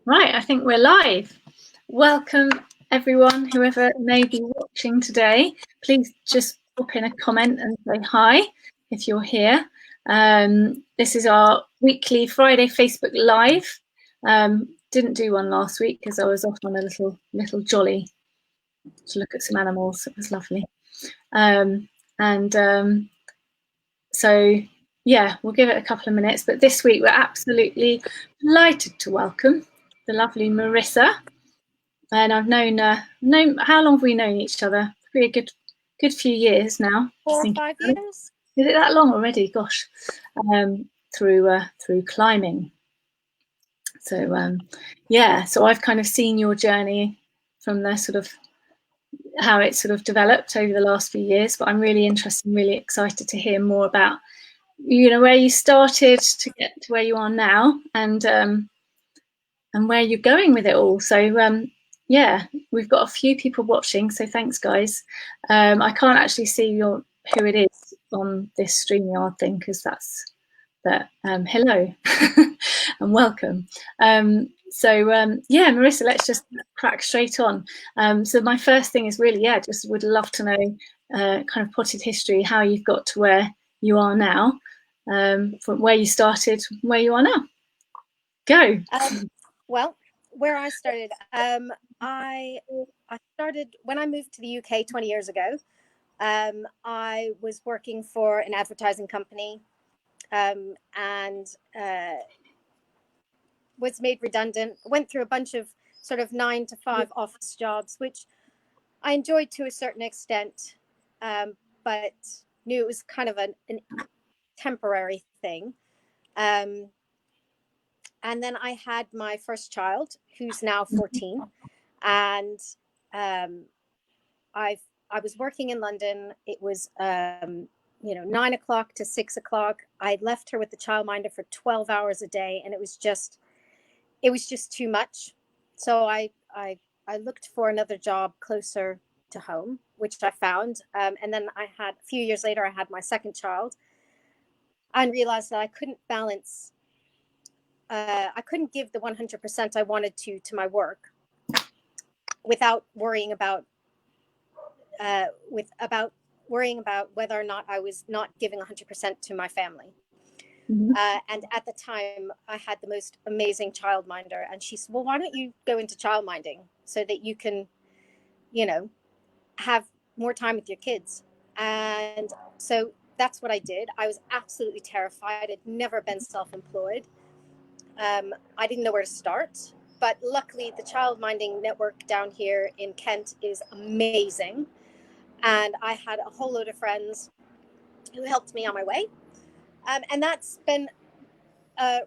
Right, I think we're live. Welcome everyone, whoever may be watching today. Please just pop in a comment and say hi if you're here. This is our weekly Friday Facebook Live. Didn't do one last week because I was off on a little jolly to look at some animals. It was lovely. So yeah, we'll give it a couple of minutes. But this week we're absolutely delighted to welcome the lovely Marisa. And I've known how long have we known each other? Probably a good few years now. 4 or 5 years. Is it that long already? Gosh, through climbing. So yeah, so I've kind of seen your journey from the sort of how it sort of developed over the last few years. But I'm really interested and really excited to hear more about where you started to get to where you are now, and where you're going with it all. So yeah, we've got a few people watching, so thanks guys. I can't actually see who it is on this StreamYard thing because but hello and welcome. Yeah, Marisa, let's just crack straight on. So my first thing is really, just would love to know kind of potted history, how you've got to where you are now, from where you started, where you are now. Go. Well, where I started, I started when I moved to the UK 20 years ago. I was working for an advertising company and was made redundant. Went through a bunch of sort of 9 to 5 office jobs, which I enjoyed to a certain extent, but knew it was kind of a temporary thing. And then I had my first child, who's now 14, and I was working in London. It was 9 o'clock to 6 o'clock. I left her with the childminder for 12 hours a day, and it was just too much. So I looked for another job closer to home, which I found. And then a few years later, I had my second child, and realized that I couldn't balance. I couldn't give the 100% I wanted to my work without worrying about whether or not I was not giving 100% to my family. Mm-hmm. And at the time, I had the most amazing childminder, and she said, "Well, why don't you go into childminding so that you can, have more time with your kids?" And so that's what I did. I was absolutely terrified. I'd never been self-employed. I didn't know where to start, but luckily the childminding network down here in Kent is amazing. And I had a whole load of friends who helped me on my way. And that's been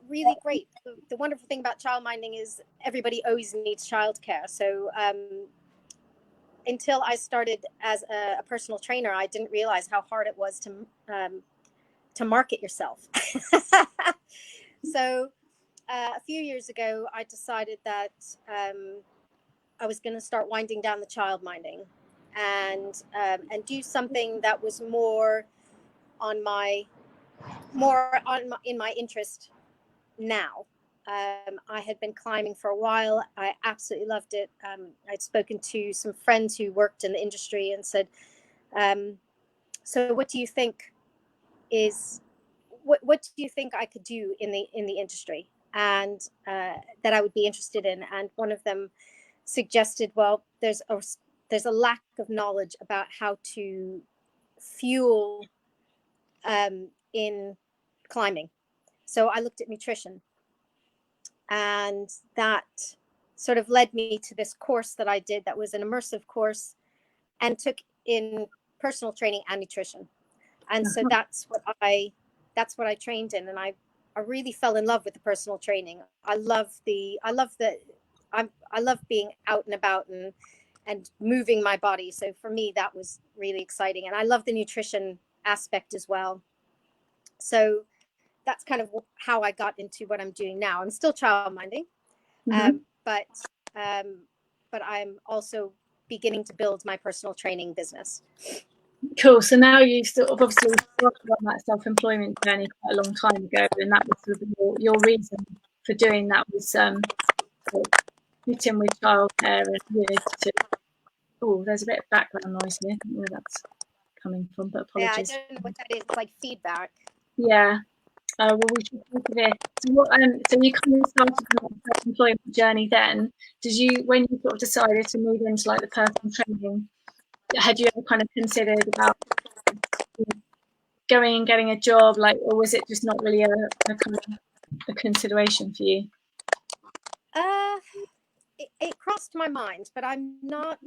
really great. The wonderful thing about childminding is everybody always needs childcare. So until I started as a personal trainer, I didn't realize how hard it was to market yourself. So a few years ago, I decided that I was going to start winding down the childminding and do something that was more in my interest now. I had been climbing for a while. I absolutely loved it. I'd spoken to some friends who worked in the industry and said, "So, what do you think what do you think I could do in the industry, and that I would be interested in?" And one of them suggested, "Well, there's a lack of knowledge about how to fuel in climbing." So I looked at nutrition, and that sort of led me to this course that I did that was an immersive course and took in personal training and nutrition. And so that's what I trained in, and I really fell in love with the personal training. I love being out and about and moving my body. So for me, that was really exciting, and I love the nutrition aspect as well. So that's kind of how I got into what I'm doing now. I'm still childminding, but I'm also beginning to build my personal training business. Cool. So now you sort of obviously started on that self-employment journey quite a long time ago, and that was sort of your reason for doing that was fit in with childcare and oh, there's a bit of background noise here. I don't know where that's coming from, but apologies. Yeah, I don't know what that is. It's like feedback. Yeah. Well, we should persevere. So you kind of started on that self-employment journey then. When you sort of decided to move into like the personal training, had you ever kind of considered about going and getting a job, like, or was it just not really a kind of a consideration for you? It crossed my mind, but I'm not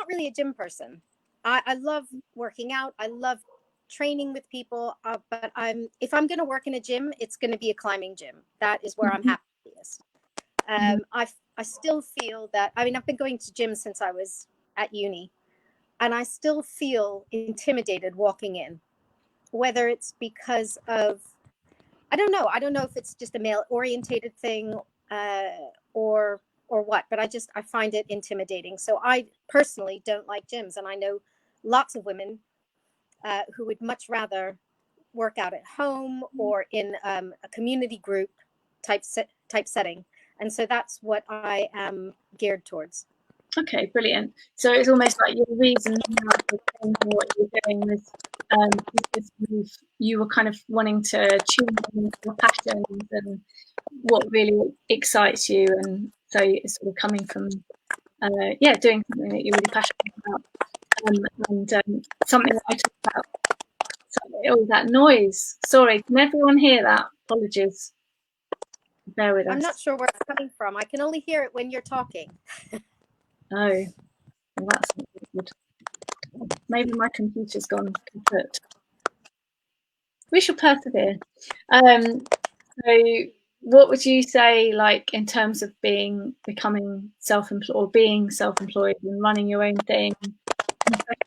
really a gym person. I love working out. I love training with people, but if I'm going to work in a gym, it's going to be a climbing gym. That is where I'm happiest. I still feel that, I mean, I've been going to gyms since I was at uni, and I still feel intimidated walking in, whether it's because of, I don't know if it's just a male orientated thing, or what, but I find it intimidating. So I personally don't like gyms, and I know lots of women who would much rather work out at home or in a community group type setting. And so that's what I am geared towards. Okay, brilliant. So it's almost like your reason now for changing what you're doing was you were kind of wanting to tune in your passions and what really excites you, and so it's sort of coming from doing something that you're really passionate about, and something that I talk about. Oh, that noise! Sorry, can everyone hear that? Apologies. Bear with us. I'm not sure where it's coming from. I can only hear it when you're talking. Oh, well, that's not good. Maybe my computer's gone kaput. We shall persevere. So what would you say, like, in terms of becoming self-employed, or being self-employed and running your own thing,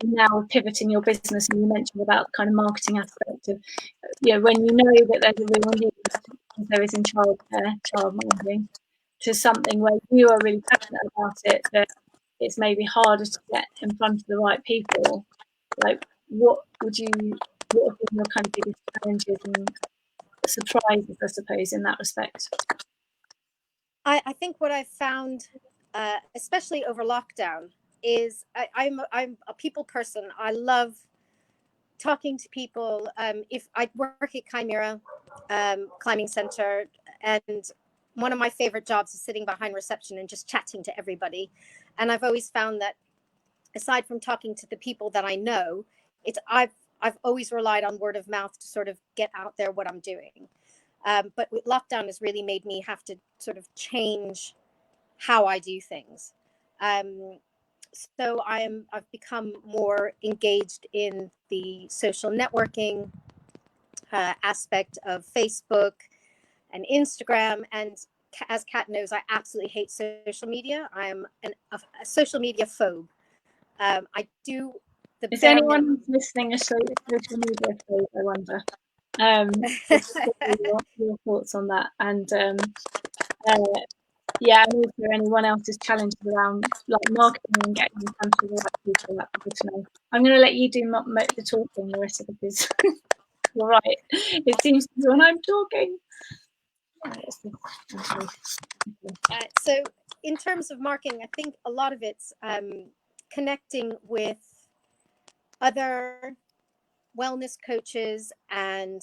now pivoting your business, and you mentioned about the kind of marketing aspect of, when you know that there's a real need, as there is in childcare, childminding, to something where you are really passionate about it, but it's maybe harder to get in front of the right people. Like, what have been your kind of biggest challenges and surprises, I suppose, in that respect? I think what I've found, especially over lockdown, is I'm a people person. I love talking to people. If I work at Chimera Climbing Center, and one of my favorite jobs is sitting behind reception and just chatting to everybody. And I've always found that, aside from talking to the people that I know, I've always relied on word of mouth to sort of get out there what I'm doing. But with lockdown has really made me have to sort of change how I do things. So I've become more engaged in the social networking aspect of Facebook and Instagram. And as Kat knows, I absolutely hate social media. I am a social media phobe. I do the Is anyone listening a social media phobe, I wonder? Your thoughts on that, and and also anyone else's challenges around like marketing and getting in front of the right people. That's good to know. I'm going to let you do the talking, Marisa, because you're right. It seems to be when I'm talking. So in terms of marketing, I think a lot of it's connecting with other wellness coaches and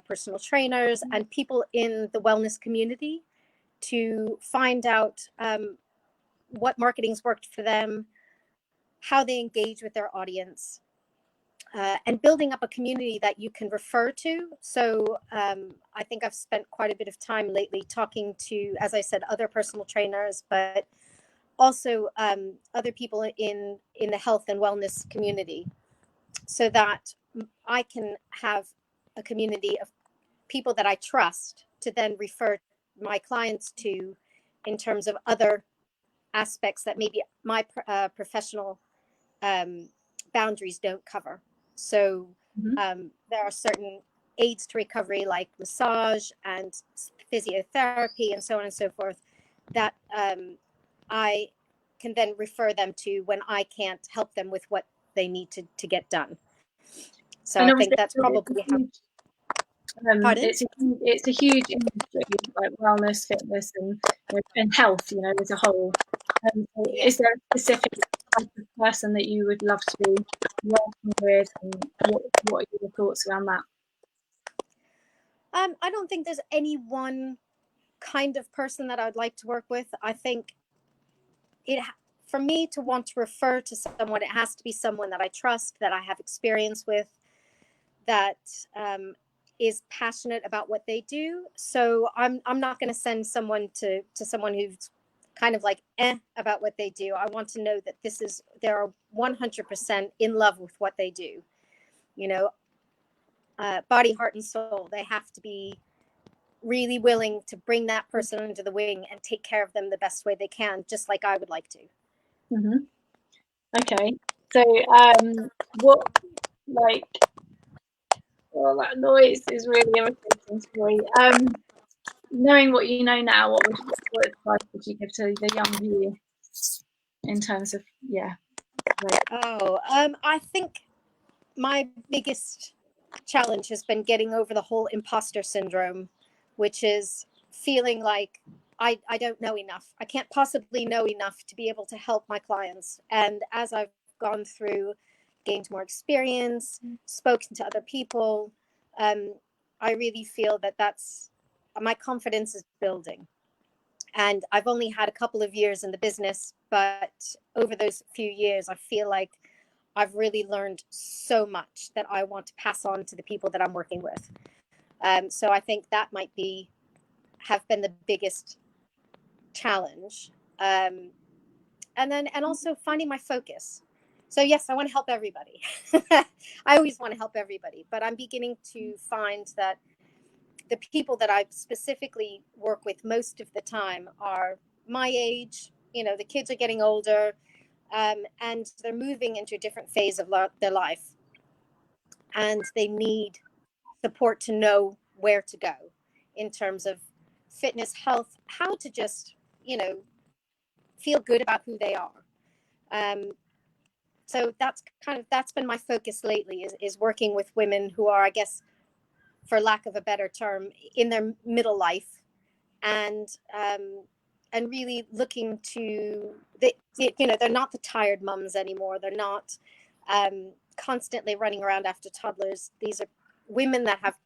personal trainers and people in the wellness community to find out what marketing's worked for them, how they engage with their audience, and building up a community that you can refer to. So I think I've spent quite a bit of time lately talking to, as I said, other personal trainers, but also other people in the health and wellness community, so that I can have a community of people that I trust to then refer my clients to, in terms of other aspects that maybe my professional boundaries don't cover. So there are certain aids to recovery, like massage and physiotherapy and so on and so forth, that I can then refer them to when I can't help them with what they need to get done. So I think that's probably how. Pardon? It's a huge industry, like wellness, fitness, and health, as a whole. So Yeah. is there a specific type of person that you would love to be working with, and what are your thoughts around that? I don't think there's any one kind of person that I would like to work with. I think for me to want to refer to someone, it has to be someone that I trust, that I have experience with, that is passionate about what they do. So I'm not going to send someone to someone who's kind of like about what they do. I want to know that they're 100% in love with what they do. Body, heart, and soul. They have to be really willing to bring that person under the wing and take care of them the best way they can, just like I would like to. Mm-hmm. Okay. So, what, like, well, that noise is really irritating. Sorry. Knowing what you know now, what advice would you give to the young you in terms of, like... I think my biggest challenge has been getting over the whole imposter syndrome, which is feeling like I don't know enough. I can't possibly know enough to be able to help my clients. And as I've gone through, gained more experience, spoken to other people, I really feel that my confidence is building. And I've only had a couple of years in the business, but over those few years, I feel like I've really learned so much that I want to pass on to the people that I'm working with. So I think that might have been the biggest challenge. And also finding my focus. So yes, I want to help everybody. I always want to help everybody, but I'm beginning to find that the people that I specifically work with most of the time are my age. The kids are getting older, and they're moving into a different phase of their life, and they need support to know where to go in terms of fitness, health, how to just feel good about who they are. So that's been my focus lately, is working with women who are, I guess, for lack of a better term, in their middle life, and really looking to they're not the tired mums anymore. They're not constantly running around after toddlers. These are women that have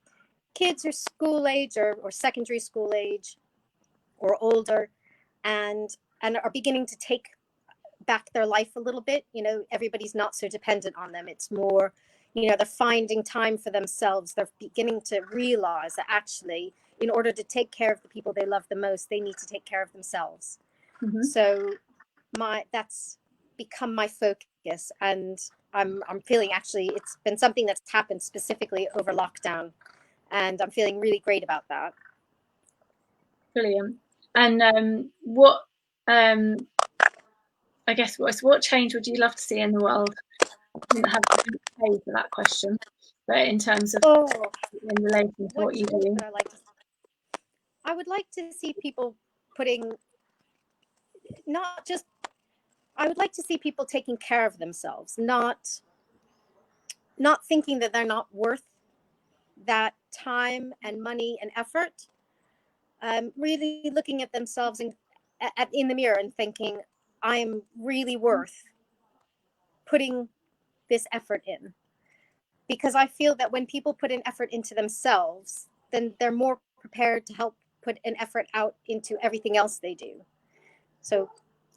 kids who are school age or secondary school age or older, and are beginning to take back their life a little bit. Everybody's not so dependent on them. It's more, they're finding time for themselves. They're beginning to realize that actually, in order to take care of the people they love the most, they need to take care of themselves. Mm-hmm. So that's become my focus, and I'm feeling, actually, it's been something that's happened specifically over lockdown, and I'm feeling really great about that. Brilliant. And I guess what change would you love to see in the world? I didn't have to pay for that question, but in terms of in relation to what you do, I would like to see people I would like to see people taking care of themselves, not thinking that they're not worth that time and money and effort. Really looking at themselves in the mirror and thinking, I'm really worth putting this effort in. Because I feel that when people put an effort into themselves, then they're more prepared to help put an effort out into everything else they do. So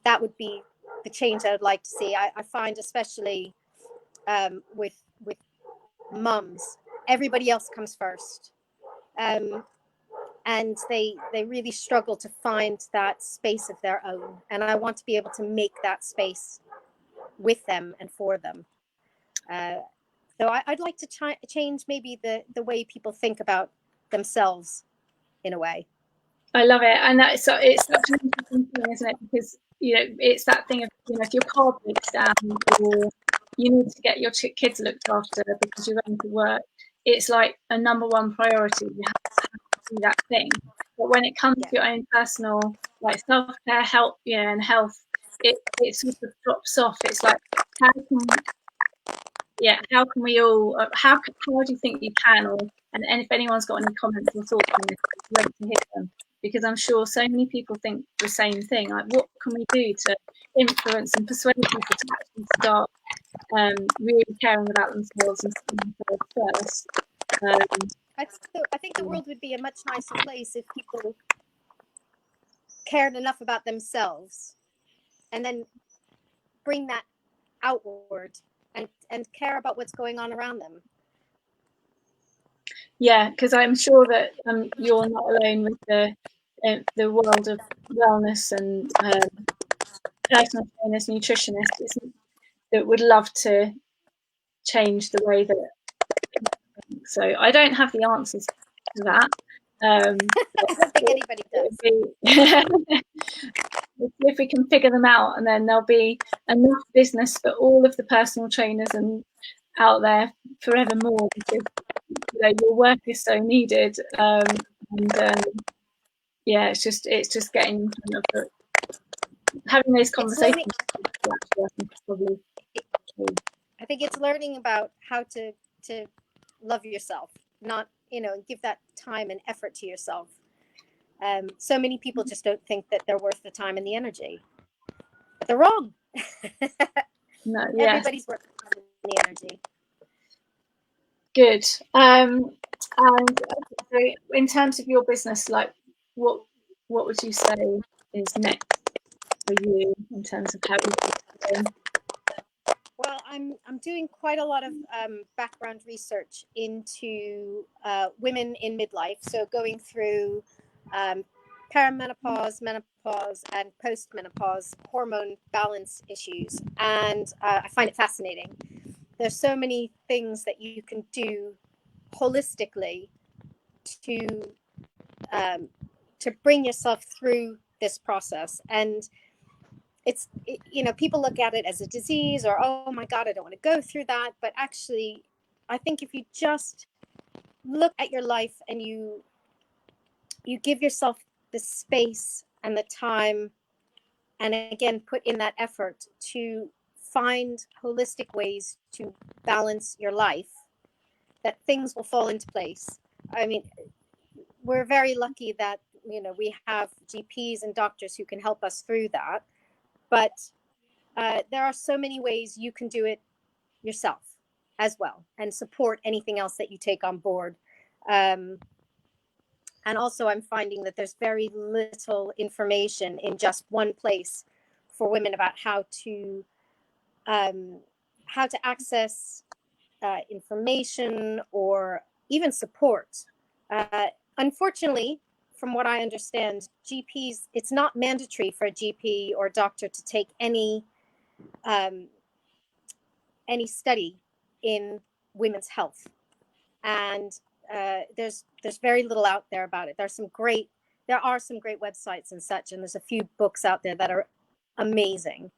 that would be the change I would like to see. I find, especially with mums, everybody else comes first. And they really struggle to find that space of their own. And I want to be able to make that space with them and for them. So I'd like to change maybe the way people think about themselves in a way. I love it. And it's such an interesting thing, isn't it? Because, it's that thing of, if your car breaks down or you need to get your kids looked after because you're going to work, it's like a number one priority. You have to do that thing. But when it comes to your own personal, like, self-care, help, and health, it sort of drops off. It's like, how can we all, how do you think you can, or And if anyone's got any comments or thoughts on this, it's great to hear them, because I'm sure so many people think the same thing. Like, what can we do to influence and persuade people to actually start really caring about themselves and putting themselves first? I think the world would be a much nicer place if people cared enough about themselves and then bring that outward and care about what's going on around them. Yeah, because I'm sure that you're not alone with the world of wellness and personal trainers, nutritionists that would love to change the way that people think. So I don't have the answers to that. I don't think anybody does. If we can figure them out, and then there'll be enough business for all of the personal trainers and out there forevermore, because your work is so needed. Yeah, it's just getting having those conversations. Probably. I think it's learning about how to love yourself, not give that time and effort to yourself. So many people just don't think that they're worth the time and the energy. But they're wrong. No, yeah. Everybody's worth the time and the energy. Good. And so in terms of your business, like what would you say is next for you in terms of how you're doing? Well, I'm doing quite a lot of background research into women in midlife. So going through perimenopause, menopause, and postmenopause hormone balance issues, and I find it fascinating. There's so many things that you can do holistically to bring yourself through this process. And people look at it as a disease, or, oh my God, I don't want to go through that. But actually, I think if you just look at your life and you give yourself the space and the time, and again, put in that effort to find holistic ways to balance your life, that things will fall into place. I mean, we're very lucky that, we have GPs and doctors who can help us through that. But there are so many ways you can do it yourself as well, and support anything else that you take on board. And also, I'm finding that there's very little information in just one place for women about how to access information or even support. Unfortunately, from what I understand, GPs, it's not mandatory for a GP or doctor to take any study in women's health, and there's very little out there about it. There are some great websites and such, and there's a few books out there that are amazing,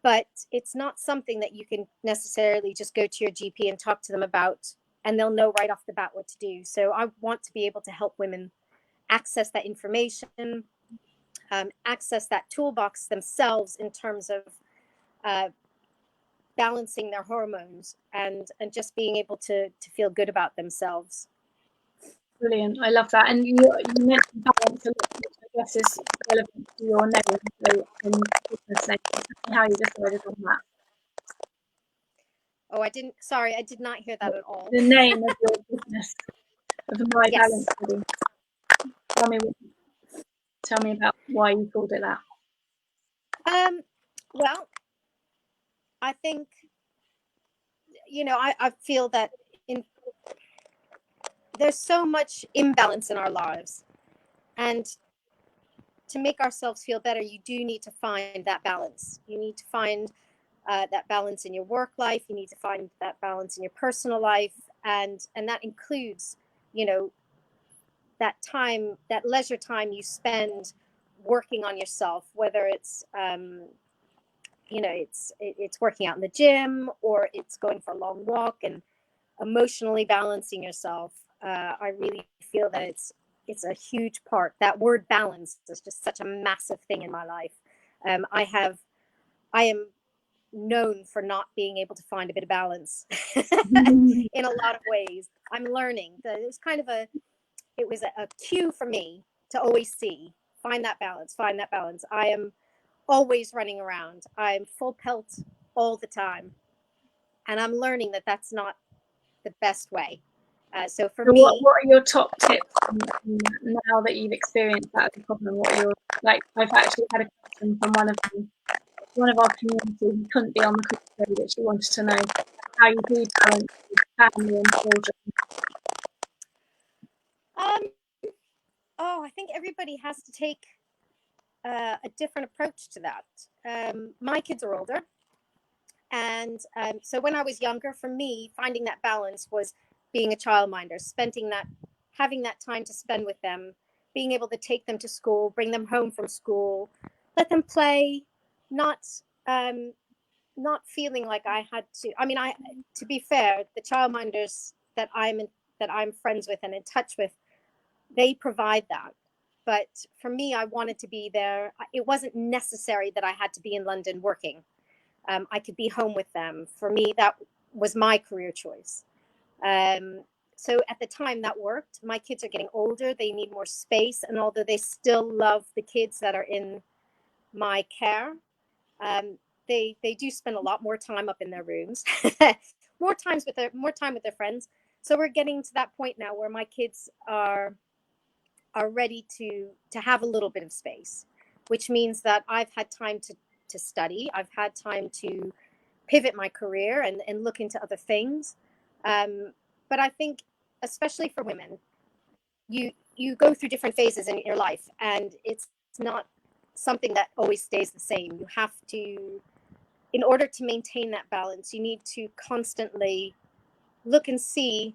but it's not something that you can necessarily just go to your GP and talk to them about, and they'll know right off the bat what to do. So I want to be able to help women access that information, access that toolbox themselves in terms of balancing their hormones and just being able to feel good about themselves. Brilliant. I love that. And you mentioned balance a lot, which I guess is relevant to your name. So how you decided on that. Oh, I did not hear that at all. The name of your business, of My Yes. Balance Body. Tell me about why you called it that. Well, I think, I feel that there's so much imbalance in our lives, and to make ourselves feel better, you do need to find that balance. You need to find that balance in your work life. You need to find that balance in your personal life, and that includes, that time, that leisure time you spend working on yourself, whether it's it's working out in the gym, or it's going for a long walk and emotionally balancing yourself. I really feel that it's a huge part. That word balance is just such a massive thing in my life. I am known for not being able to find a bit of balance in a lot of ways. I'm learning that it was kind of a cue for me to always find that balance. I am always running around. I'm full pelt all the time. And I'm learning that that's not the best way. So for me, what are your top tips now that you've experienced that as a problem? What are your, like, I've actually had a question from one of our community who couldn't be on the call today, that she wanted to know how you do balance family and children. I think everybody has to take a different approach to that. My kids are older, and so when I was younger, for me, finding that balance was being a childminder, having that time to spend with them, being able to take them to school, bring them home from school, let them play, not not feeling like I had to. I mean, to be fair, the childminders that I'm friends with and in touch with, they provide that. But for me, I wanted to be there. It wasn't necessary that I had to be in London working. I could be home with them. For me, that was my career choice. So at the time that worked. My kids are getting older. They need more space. And although they still love the kids that are in my care, they do spend a lot more time up in their rooms, more time with their friends. So we're getting to that point now where my kids are ready to have a little bit of space, which means that I've had time to study. I've had time to pivot my career and look into other things. But I think, especially for women, you go through different phases in your life, and it's not something that always stays the same. You have to, in order to maintain that balance, you need to constantly look and see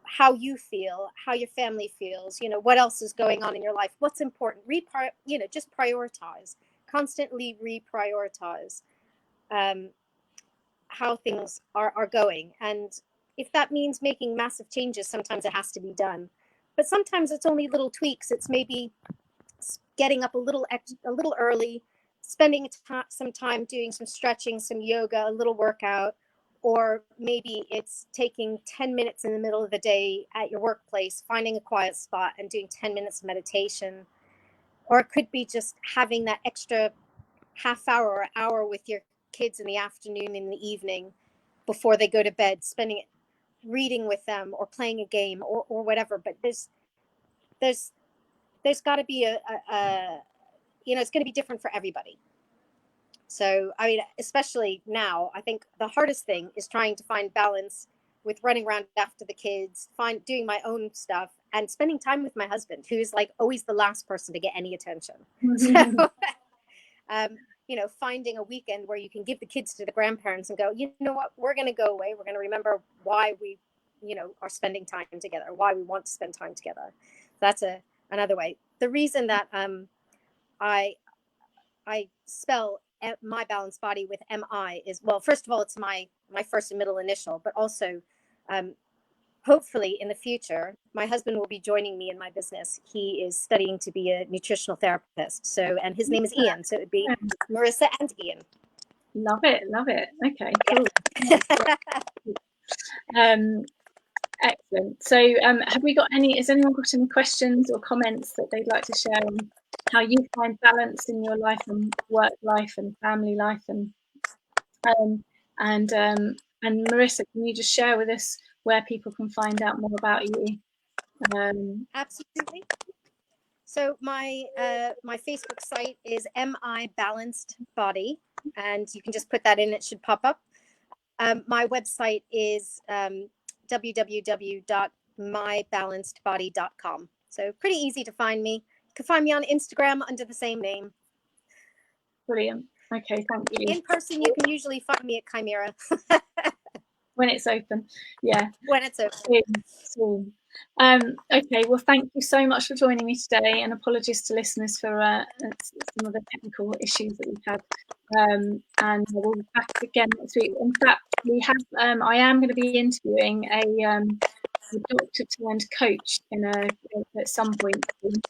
how you feel, how your family feels, what else is going on in your life, what's important, just prioritize, constantly reprioritize how things are going. And if that means making massive changes, sometimes it has to be done. But sometimes it's only little tweaks. It's maybe getting up a little early, spending some time doing some stretching, some yoga, a little workout, or maybe it's taking 10 minutes in the middle of the day at your workplace, finding a quiet spot and doing 10 minutes of meditation. Or it could be just having that extra half hour or hour with your kids in the afternoon, in the evening, before they go to bed, spending it reading with them or playing a game or whatever. But there's got to be it's going to be different for everybody. So, I mean, especially now, I think the hardest thing is trying to find balance with running around after the kids, doing my own stuff, and spending time with my husband, who is like always the last person to get any attention. So, finding a weekend where you can give the kids to the grandparents and go, you know what, we're going to go away. We're going to remember why we, are spending time together, why we want to spend time together. That's another way. The reason that I spell My Balanced Body with MI is, well, first of all, it's my first and middle initial, but also hopefully in the future, my husband will be joining me in my business. He is studying to be a nutritional therapist. So, and his name is Ian. So it would be Marisa and Ian. Love it. Okay, cool. Excellent. So has anyone got any questions or comments that they'd like to share on how you find balance in your life and work life and family life? And Marisa, can you just share with us where people can find out more about you? Absolutely. So my Facebook site is MI Balanced Body, and you can just put that in; it should pop up. My website is www.mybalancedbody.com. So pretty easy to find me. You can find me on Instagram under the same name. Brilliant. Okay, thank you. In person, you can usually find me at Chimera. When it's open, yeah. When it's open. Soon. Okay, well, thank you so much for joining me today, and apologies to listeners for some of the technical issues that we've had. And we'll be back again next week. In fact, we have. I am going to be interviewing a doctor turned coach at some point. And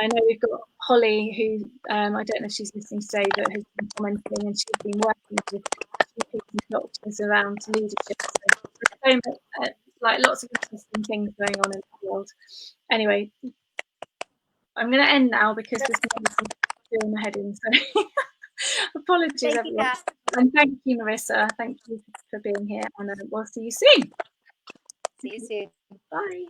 I know we've got Holly, who I don't know if she's listening today, but has been commenting, and she's been working with doctors around leadership. So like lots of interesting things going on in the world. Anyway, I'm going to end now because there's no doing my head in. So apologies, everyone. And thank you, Marisa. Thank you for being here, and we'll see you soon. See you soon. Bye.